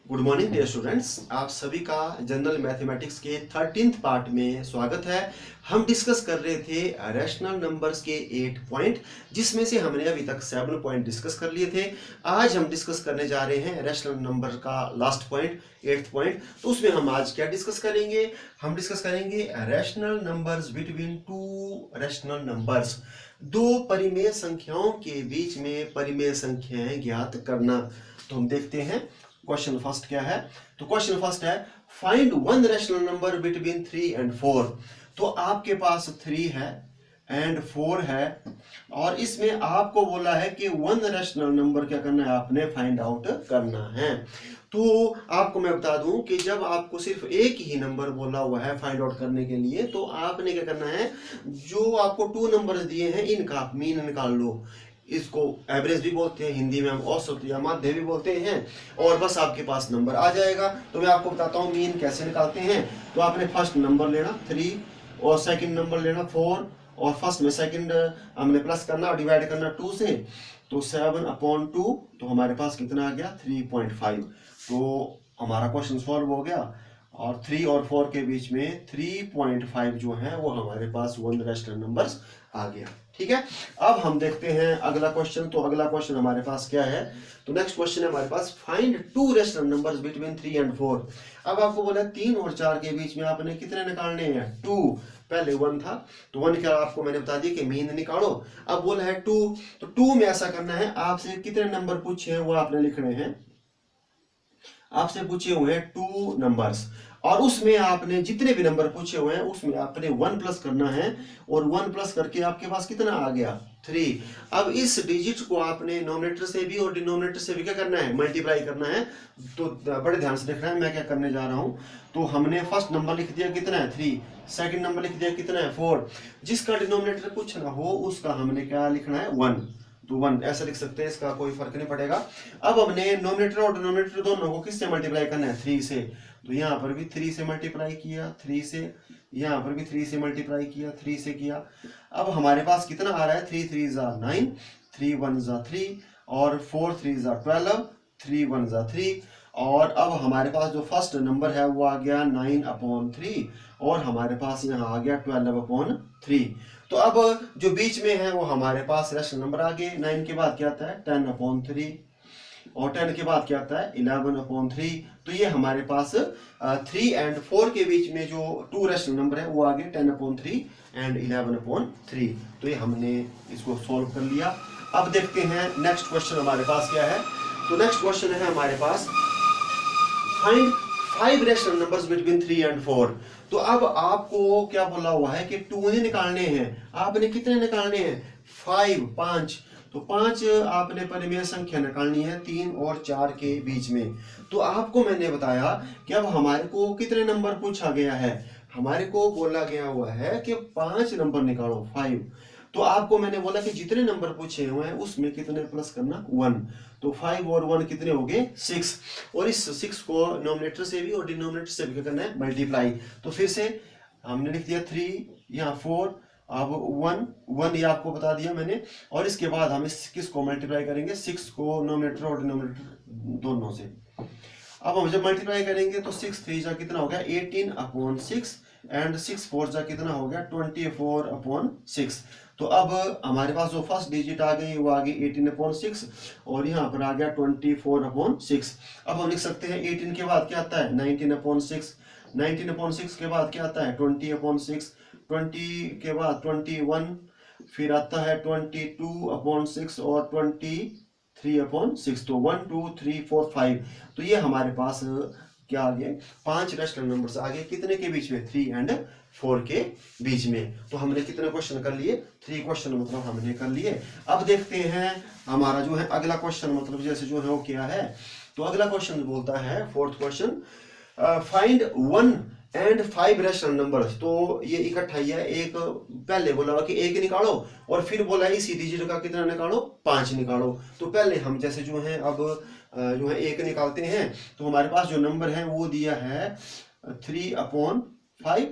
Good morning dear students, आप सभी का जनरल मैथमेटिक्स के 13th पार्ट में स्वागत है। हम डिस्कस कर रहे थे रैशनल नंबर्स के 8 पॉइंट, जिसमें से हमने अभी तक 7 पॉइंट डिस्कस कर लिए थे। आज हम डिस्कस करने जा रहे हैं रैशनल नंबर का लास्ट पॉइंट, 8th पॉइंट। तो उसमें हम आज क्या डिस्कस करेंगे? हम डिस्कस करेंगे rational numbers between two rational numbers, दो परिमेय संख्याओं के बीच में परिमेय संख्याएं ज्ञात करना। तो हम देखते हैं क्वेश्चन फर्स्ट क्या है। तो क्वेश्चन फर्स्ट है, find one rational number between 3 and 4। तो आपके पास 3 है एंड 4 है, और इसमें आपको बोला है कि वन रैशनल नंबर क्या करना है, आपने फाइंड आउट करना है। तो आपको मैं बता दूं कि जब आपको सिर्फ एक ही नंबर बोला हुआ है फाइंड आउट करने के लिए, तो आपने क्या करना है, जो आपको 2 नंबर्स दिए हैं इनका आप मीन निकाल लो। इसको एवरेज भी बोलते हैं, हिंदी में हम औसत या माध्य भी बोलते हैं, और बस आपके पास नंबर आ जाएगा। तो मैं आपको बताता हूँ मीन कैसे निकालते हैं। तो आपने फर्स्ट नंबर लेना 3 और सेकंड नंबर लेना 4, और फर्स्ट में सेकंड हमने प्लस करना और डिवाइड करना 2 से। तो 7/2, तो हमारे पास कितना आ गया 3.5। तो हमारा क्वेश्चन सॉल्व हो गया, और 3 और 4 के बीच में 3.5 जो है वो हमारे पास वन रैशनल नंबर्स आ गया। ठीक है, अब हम देखते हैं अगला क्वेश्चन। तो अगला क्वेश्चन हमारे पास क्या है? तो नेक्स्ट क्वेश्चन है हमारे पास, find two rational numbers between 3 and 4। अब आपको बोला 3 और 4 के बीच में आपने कितने निकालने हैं? 2। पहले 1 था, तो 1 क्या आपको मैंने बता दिया कि मीन निकालो। अब बोला है 2, तो 2 में ऐसा करना है, आपसे कितने नंबर पूछे हैं वो आपने लिखने हैं। आपसे पूछे हुए हैं 2 नंबर्स, और उसमें आपने जितने भी नंबर पूछे हुए हैं उसमें आपने 1 प्लस करना है, और 1 प्लस करके आपके पास कितना आ गया 3। अब इस डिजिट को आपने नोमिनेटर से भी और डिनोमिनेटर से भी क्या करना है, मल्टीप्लाई करना है। तो बड़े ध्यान से देखना है मैं क्या करने जा रहा हूं। तो हमने फर्स्ट नंबर लिख दिया कितना है 3, सेकंड नंबर लिख दिया कितना है 4। जिसका डिनोमिनेटर कुछ ना हो उसका हमने क्या लिखना है 1। तो 1 ऐसा लिख सकते हैं, इसका कोई फर्क नहीं पड़ेगा। अब हमने नोमिनेटर और डिनोमिनेटर दोनों को किससे मल्टीप्लाई करना है? 3 से। तो यहाँ पर भी 3 से मल्टीप्लाई किया, 3 से, यहाँ पर भी 3 से मल्टीप्लाई किया, 3 से किया। अब हमारे पास कितना आ रहा है? 3 3 जा 9, 3 1 जा 3, और 4 3 जा 12, 3 1 जा 3। और अब हमारे पास जो फर्स्ट नंबर है वो आ गया 9/3, और हमारे पास यहाँ आ गया 12/3। तो अब जो बीच में है वो हमारे पास रैशनल नंबर आ गए। 9 के बाद क्या आता है 10/3, और 10 के बाद क्या आता है 11/3। तो ये हमारे पास 3 and 4 के बीच में जो 2 रैशनल नंबर है वो आ गए 10/3 and 11/3। तो ये हमने इसको सॉल्व कर लिया। अब देखते हैं नेक्स्ट क्वेश्चन हमारे पास क्या है। तो नेक्स्ट क्वेश्चन है हमारे पास, find 5 rational numbers between 3 and 4। तो अब आपको क्या बोला हुआ है कि 2 निकालने हैं। आपने कितने निकालने हैं? 5। तो 5 आपने परिमेय संख्या निकालनी है 3 और 4 के बीच में। तो आपको मैंने बताया कि अब हमारे को कितने नंबर पूछा गया है। हमारे को बोला गया हुआ है कि 5 नंबर निकालो 5। तो आपको मैंने बोला कि जितने नंबर पूछे हुए हैं उसमें कितने प्लस करना 1। तो 5 और 1 कितने हो गए 6, और इस 6 को नोमिनेटर से भी और डिनोमिनेटर से भी क्या करना है, मल्टीप्लाई। तो फिर से हमने लिख दिया 3, यहाँ 4, अब 1 ये आपको बता दिया मैंने, और इसके बाद हम इस किसको मल्टीप्लाई करेंगे, 6 को नोमिनेटर और डिनोमिनेटर दोनों से। अब हम जब मल्टीप्लाई करेंगे तो 6 3 जा कितना हो गया 18/6, एंड 6 4 जा कितना हो गया 24/6। तो अब हमारे पास जो फर्स्ट डिजिट आ गई वो आ गई 18/6, और यहाँ पर आ गया 24/6। अब हम लिख सकते हैं 18 के बाद क्या आता है 19/6, 19/6 के बाद क्या आता है 20/6, 20 के बाद 21, फिर आता है 22/6 और 23/6। तो 1 2 3 4 5। तो ये हमारे पास क्या आ गए 5 रैशनल नंबर्स आ गए, कितने के बीच में 3 and 4 के बीच में। तो हमने कितने क्वेश्चन कर लिए 3 क्वेश्चन मतलब हमने कर लिए। अब देखते हैं हमारा जो है अगला क्वेश्चन, मतलब जैसे जो है वो क्या है। तो अगला क्वेश्चन बोलता है 4th question, find 1 and 5 rational numbers. तो ये इकट्ठा ही है, एक पहले बोला कि 1 निकालो, और फिर बोला इसी डिजिट का कितना निकालो 5 निकालो। तो पहले हम जैसे जो है अब जो है 1 निकालते हैं। तो हमारे पास जो नंबर है वो दिया है 3/5,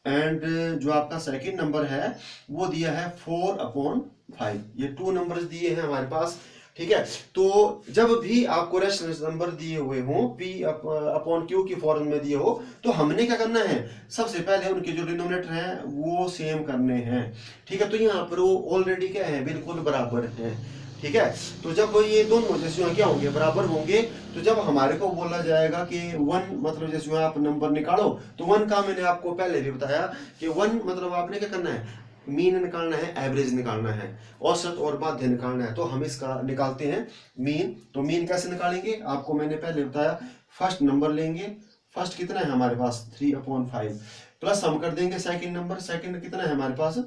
एंड जो आपका सेकंड नंबर है वो दिया है 4/5। ये 2 नंबर्स दिए हैं हमारे पास। ठीक है। तो जब भी आपको रेशनल नंबर दिए हुए हों P अपॉन Q की फॉर्म में दिए हो, तो हमने क्या करना है, सबसे पहले उनके जो डिनोमिनेटर हैं वो सेम करने हैं। ठीक है, तो यहाँ पर वो ऑलरेडी क्या है, बिल्कुल बराबर है। ठीक है, तो जब ये दोनों जैसे क्या होंगे, बराबर होंगे, तो जब हमारे को बोला जाएगा कि 1 मतलब जैसे आप नंबर निकालो, तो 1 का मैंने आपको पहले भी बताया कि 1 मतलब आपने क्या करना है, मीन निकालना है, एवरेज निकालना है, औसत और माध्य निकालना है। तो हम इसका निकालते हैं मीन। तो मीन कैसे निकालेंगे, आपको मैंने पहले बताया, फर्स्ट नंबर लेंगे, फर्स्ट कितना है हमारे पास 3/5, प्लस हम कर देंगे सेकंड नंबर, सेकंड कितना है हमारे पास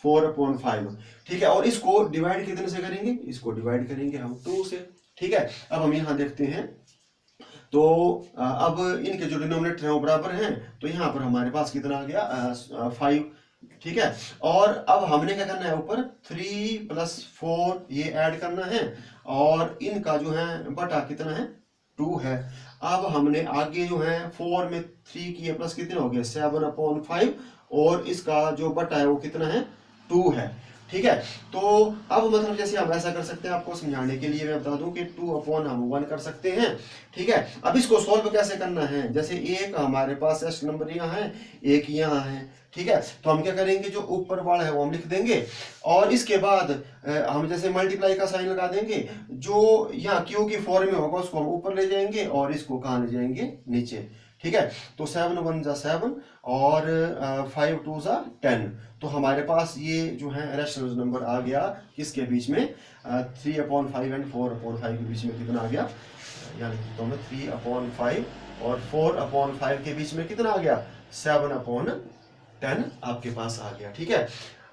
4/5। ठीक है, और इसको डिवाइड कितने से करेंगे, इसको डिवाइड करेंगे हम 2 से। ठीक है, अब हम यहाँ देखते हैं, तो अब इनके जो डिनोमिनेटर हैं वो बराबर हैं, तो यहाँ पर हमारे पास कितना आ गया 5। ठीक है, और अब हमने क्या करना है, ऊपर 3 + 4 ये ऐड करना है, और इनका जो है बटा कितना है 2 है। अब हमने आगे जो है 4 में 3 किए प्लस कितने हो गए 7/5, और इसका जो बटा है वो कितना है 2 है। ठीक है, तो अब मतलब जैसे हम ऐसा कर सकते हैं, आपको समझाने के लिए मैं बता दूं कि 2/1 कर सकते हैं। ठीक है, अब इसको सॉल्व कैसे करना है, जैसे एक हमारे पास एस नंबर यहाँ है, एक यहाँ है। ठीक है, तो हम क्या करेंगे, जो ऊपर वाला है वो हम लिख देंगे, और इसके बाद हम जैसे मल्टीप्लाई का साइन लगा देंगे, जो यहाँ क्यू की फॉर्म में होगा उसको हम ऊपर ले जाएंगे, और इसको कहाँ ले जाएंगे, नीचे। ठीक है, तो 7 × 1 = 7 और 5 × 2 = 10। तो हमारे पास ये जो है रेशनल नंबर आ गया किसके बीच में, 3/5 एंड 4/5 के बीच में कितना आ गया, यानी तो मैं 3/5 और 4/5 के बीच में कितना आ गया 7/10 आपके पास आ गया। ठीक है,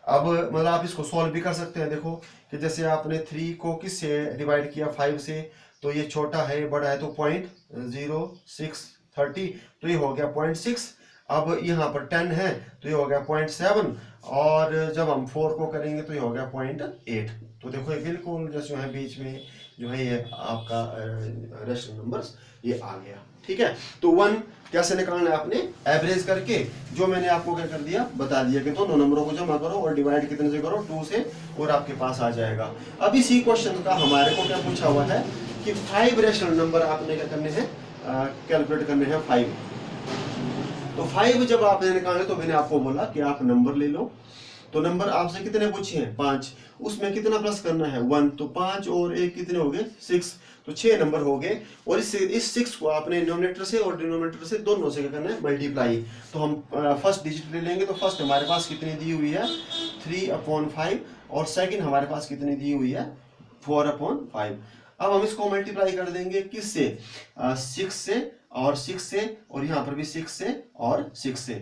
अब मतलब आप इसको सॉल्व भी कर सकते हैं। देखो कि जैसे आपने 3 को किससे डिवाइड किया 5 से, तो ये छोटा है, ये बड़ा है, तो 0.0630, तो ये हो गया 0.6। अब यहाँ पर 10 है, तो ये हो गया 0.7, और जब हम 4 को करेंगे तो ये हो गया 0.8। तो देखो ये बिल्कुल जैसे है बीच में जो है ये आपका रेशनल नंबर्स ये आ गया। ठीक है, तो 1 कैसे निकालना है आपने, एवरेज करके, जो मैंने आपको क्या कर दिया, बता दिया कि दोनों नंबरों को जमा करो और डिवाइड कितने से करो 2 से, और आपके पास आ जाएगा। अब इसी क्वेश्चन का हमारे को क्या पूछा हुआ है कि 5 रेशनल नंबर आपने क्या करने हैं, कैलकुलेट करने हैं 5। तो 5 जब आपने निकाले, तो मैंने आपको बोला कि आप नंबर ले लो, तो नंबर आपसे कितने पूछे हैं 5, उसमें कितना प्लस करना है 1, तो 5 और 1 कितने हो गए 6, तो 6 नंबर हो गए। और इस 6 को आपने डिनोमिनेटर से और डिनोमिनेटर से दोनों से क्या करना है, मल्टीप्लाई। तो हम फर्स्ट डिजिट ले लेंगे, तो फर्स्ट हमारे पास कितनी दी हुई है 3/5, और सेकंड हमारे पास कितनी दी हुई है 4/5। अब हम इसको मल्टीप्लाई कर देंगे किससे, 6 से और 6 से, और यहाँ पर भी 6 से और 6 से।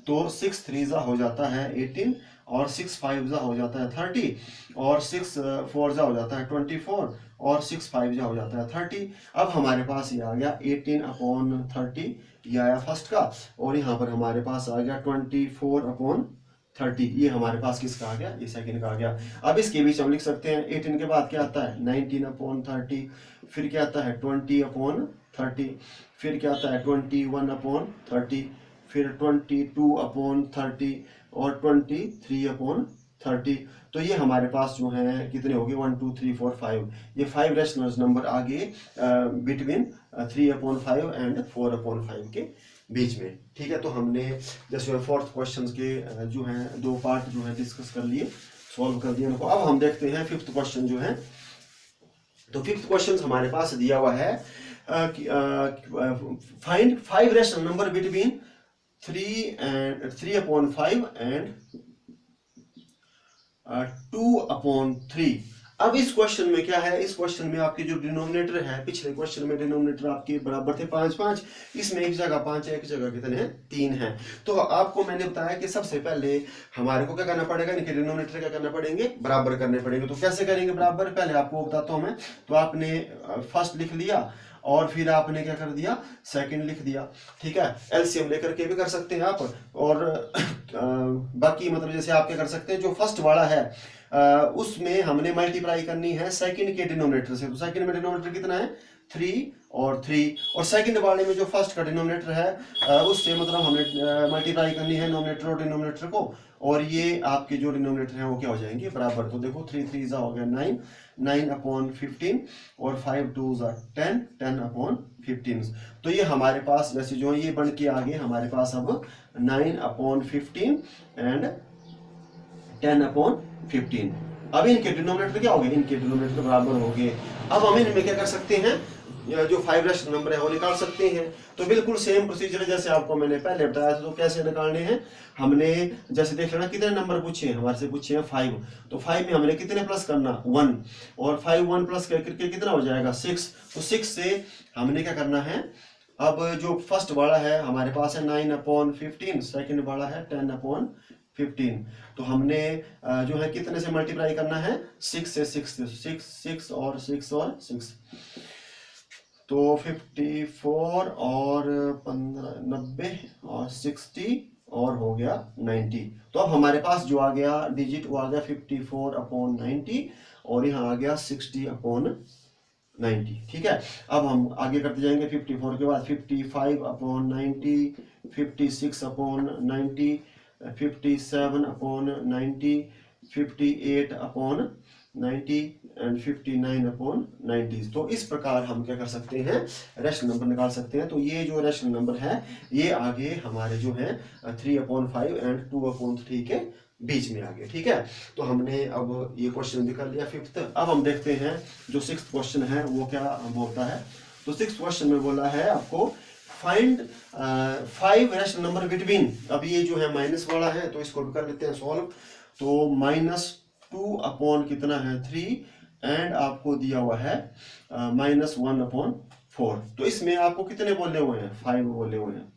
तो 6 3 हो जाता है 18, और 6 5 हो जाता है 30, और 6 4 हो जाता है 24, और 6 5 हो जाता है 30। अब हमारे पास ये आ गया 18/30, ये आया फर्स्ट का, और यहाँ पर हमारे पास आ गया 24/30, ये हमारे पास किसका आ गया, ये सेकंड का आ गया। अब इसके बीच हम लिख सकते हैं 18 के बाद क्या आता है 19/30, फिर क्या आता है 20/30, फिर क्या आता है 21/30, फिर 22/30, और 23/30। तो ये हमारे पास जो है कितने हो गए 1 2 3 4 5, ये 5 रेशनल नंबर आ गए बिटवीन 3/5 एंड 4/5 के बीच में। ठीक है, तो हमने जैसे फोर्थ क्वेश्चन के जो है 2 पार्ट जो है डिस्कस कर लिए, सॉल्व कर दिए उनको। अब हम देखते हैं फिफ्थ क्वेश्चन जो है। तो फिफ्थ क्वेश्चन हमारे पास दिया हुआ है find 5 rational number between 3/5 and 2/3। अब इस क्वेश्चन में क्या है, इस क्वेश्चन में आपके जो डिनोमिनेटर है, पिछले क्वेश्चन में डिनोमिनेटर आपके बराबर थे 5 5, इसमें एक जगह 5 है, एक जगह कितने हैं 3 हैं। तो आपको मैंने बताया कि सबसे पहले हमारे को क्या करना पड़ेगा, इनके डिनोमिनेटर क्या करना पड़ेंगे, बराबर करने पड़ेंगे। तो कैसे करेंगे बराबर, पहले आपको बताता हूं मैं। तो आपने फर्स्ट लिख लिया, और फिर आपने क्या कर दिया सेकंड लिख दिया। ठीक है, एलसीएम लेकर के भी कर सकते हैं आप, और बाकी मतलब जैसे आप क्या कर सकते हैं, जो फर्स्ट वाला है उसमें हमने मल्टीप्लाई करनी है सेकंड के डिनोमिनेटर से। तो सेकंड में डिनोमिनेटर कितना है 3 और 3, और सेकंड वाले में जो फर्स्ट का डिनोमिनेटर है उससे मतलब हमने मल्टीप्लाई करनी है नोमिनेटर और डिनोमिनेटर को, और ये आपके जो डिनोमिनेटर हैं वो क्या हो जाएंगे बराबर। तो देखो 3 3 हो गया 9, 9 अपॉन 15 और 5 2 10, 10 अपॉन 15। तो ये हमारे पास वैसे जो ये बन के आगे हमारे पास अब 9 अपॉन 15 एंड 10 अपॉन 15। अब इनके डिनोमिनेटर क्या हो गए, इनके डिनोमिनेटर बराबर हो गए। अब हम इनमें क्या कर सकते हैं, जो 5 रेशनल नंबर है वो निकाल सकते हैं। तो बिल्कुल सेम प्रोसीजर है जैसे आपको मैंने पहले बताया था। तो कैसे निकालने हैं, हमने जैसे देख लेना कितने नंबर पूछे हैं, हमारे से पूछे हैं 5, तो 5 में हमने कितने प्लस करना 1, और 5 1 प्लस करके कितना हो जाएगा 6। तो 6 से हमने क्या करना है, अब जो फर्स्ट वाला है हमारे पास है 9 अपॉन 15, सेकेंड वाला है 10 अपॉन 15। तो हमने जो है कितने से मल्टीप्लाई करना है 6 से, 6 और 6 और 6, तो 54 और 15 90 और 60 और हो गया 90। तो अब हमारे पास जो आ गया डिजिट वो आ गया 54 अपॉन 90 और यहाँ आ गया 60 अपॉन 90। ठीक है, अब हम आगे करते जाएंगे। 54 के बाद 55 upon 90, 56 upon 90, 57 upon 90, 58 upon 90 and 59 upon 90। तो इस प्रकार हम क्या कर सकते हैं, रेशनल नंबर निकाल सकते हैं। तो ये जो रेशनल नंबर है ये आगे हमारे जो है 3/5 एंड 2/3 के बीच में आ गए। ठीक है, तो हमने अब ये क्वेश्चन भी कर लिया 5th। अब हम देखते हैं जो 6th क्वेश्चन है वो क्या बोलता है। तो 6th क्वेश्चन में बोला है आपको फाइंड 5 रेशनल नंबर बिटवीन, अब ये जो है माइनस वाला है तो इसको भी कर लेते हैं सॉल्व। तो -2 अपॉन कितना है 3 एंड आपको दिया हुआ है -1/4। तो इसमें आपको कितने बोले हुए हैं 5 बोले हुए हैं।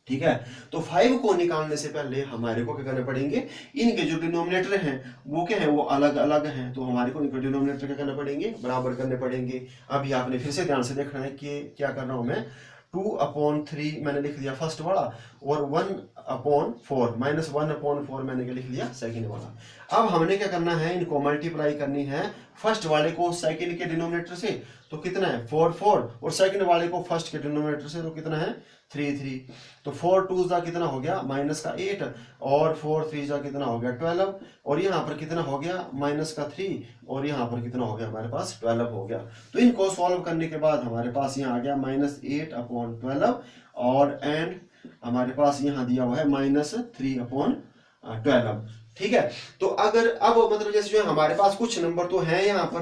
ठीक है, तो 5 को निकालने से पहले हमारे को क्या करने पड़ेंगे, इनके जो डिनोमिनेटर हैं वो क्या है वो अलग अलग हैं। तो हमारे को इनके डिनोमिनेटर क्या करने पड़ेंगे, बराबर करने पड़ेंगे। अभी आपने फिर से ध्यान से देखना है कि क्या कर रहा हूं मैं, 2/3 मैंने लिख दिया फर्स्ट वाला, और 1/4 -1/4 मैंने क्या लिख लिया सेकंड वाला। अब हमने क्या करना है, इनको मल्टीप्लाई करनी है फर्स्ट वाले को सेकंड के डिनोमिनेटर से, तो कितना है 4 4, और सेकंड वाले को फर्स्ट के डिनोमिनेटर से तो कितना है 3 3। तो 4 2 जा कितना हो गया -8, और 4 3 जा कितना हो गया 12, और यहाँ पर कितना हो गया -3, और यहाँ पर कितना हो गया हमारे पास 12 हो गया। तो इनको सॉल्व करने के बाद हमारे पास यहाँ आ गया -8/12, और एंड हमारे पास यहाँ दिया हुआ है -3/12। ठीक है, तो अगर अब मतलब जैसे जो है हमारे पास कुछ नंबर तो है यहाँ पर,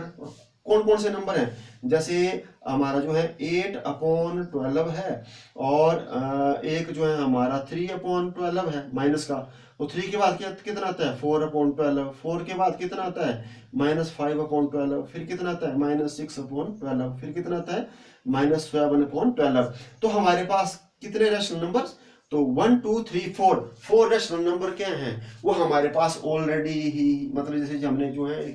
कौन कौन से नंबर हैं, जैसे हमारा जो है 8/12 है, और एक जो है हमारा 3/12 है माइनस का। तो 3 के बाद कितना आता है 4/12, 4 के बाद कितना आता है -5/12, फिर कितना आता है -6/12, फिर कितना आता है -7/12। तो हमारे पास कितने रेशनल नंबर्स, तो 1 2 3 4 रेशनल नंबर क्या हैं वो हमारे पास ऑलरेडी ही, मतलब जैसे हमने जो है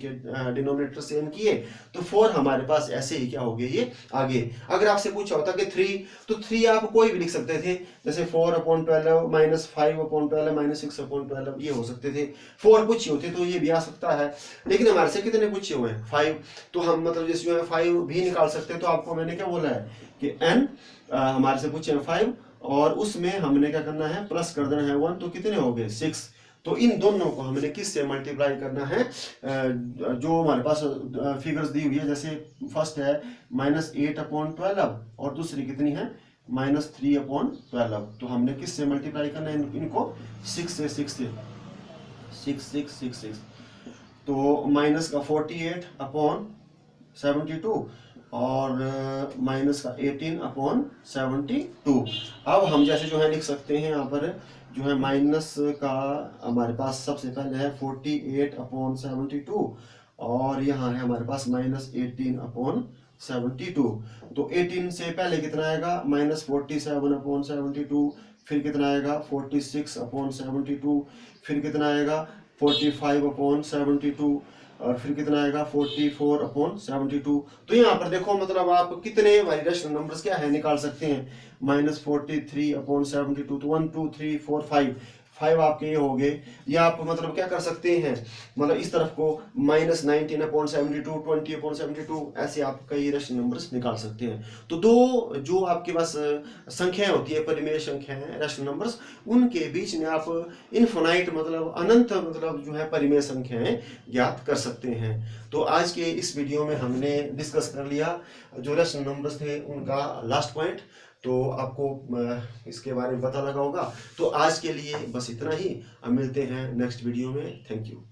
डिनोमिनेटर सेम किए तो 4 हमारे पास ऐसे ही क्या हो गए ये आगे। अगर आपसे पूछा होता कि 3, तो 3 आप कोई भी लिख सकते थे, जैसे 4/12 -5/12 -6/12 ये हो सकते थे। 4 पूछे होते तो ये भी आ सकता है, लेकिन हमारे से कितने पूछे हुए हैं 5, तो हम मतलब जैसे जो है 5 भी निकाल सकते हैं। तो आपको मैंने क्या बोला है कि n हमारे से पूछे हैं 5, और उसमें हमने क्या करना है प्लस कर देना है 1, तो कितने हो गए 6। तो इन दोनों को हमने किस से मल्टीप्लाई करना है, जो हमारे पास फिगर्स दी हुई है, जैसे फर्स्ट है -8/12 और दूसरी कितनी है -3/12। तो हमने किस से मल्टीप्लाई करना है इनको 6 से 6 तो माइनस का 48/72 और माइनस का 18/72। अब हम जैसे जो है लिख सकते हैं यहाँ पर जो है माइनस का हमारे पास सबसे पहले है 48/72, और यहाँ है हमारे पास -18/72। तो 18 से पहले कितना आएगा -47/72, फिर कितना आएगा 46/72, फिर कितना आएगा 45/72, और फिर कितना आएगा 44/72। तो यहाँ पर देखो मतलब आप कितने रेशनल नंबर्स क्या है निकाल सकते हैं, -43/72। तो 1 2 3 4 5 आपके ये हो गए। या आप मतलब क्या कर सकते हैं, मतलब इस तरफ को -19/72, 20/72, ऐसे आप कई रेशनल नंबर्स निकाल सकते हैं। तो दो जो आपके पास संख्याएं होती है, परिमेय संख्याएं, रेशनल नंबर्स, उनके बीच में आप इनफिनाइट मतलब अनंत मतलब जो है परिमेय संख्याएं ज्ञात कर सकते हैं। तो आज के इस वीडियो में हमने डिस्कस कर लिया जो रेशनल नंबर्स थे उनका लास्ट पॉइंट। तो आपको इसके बारे में पता लगा होगा। तो आज के लिए बस इतना ही, अब मिलते हैं नेक्स्ट वीडियो में। Thank you.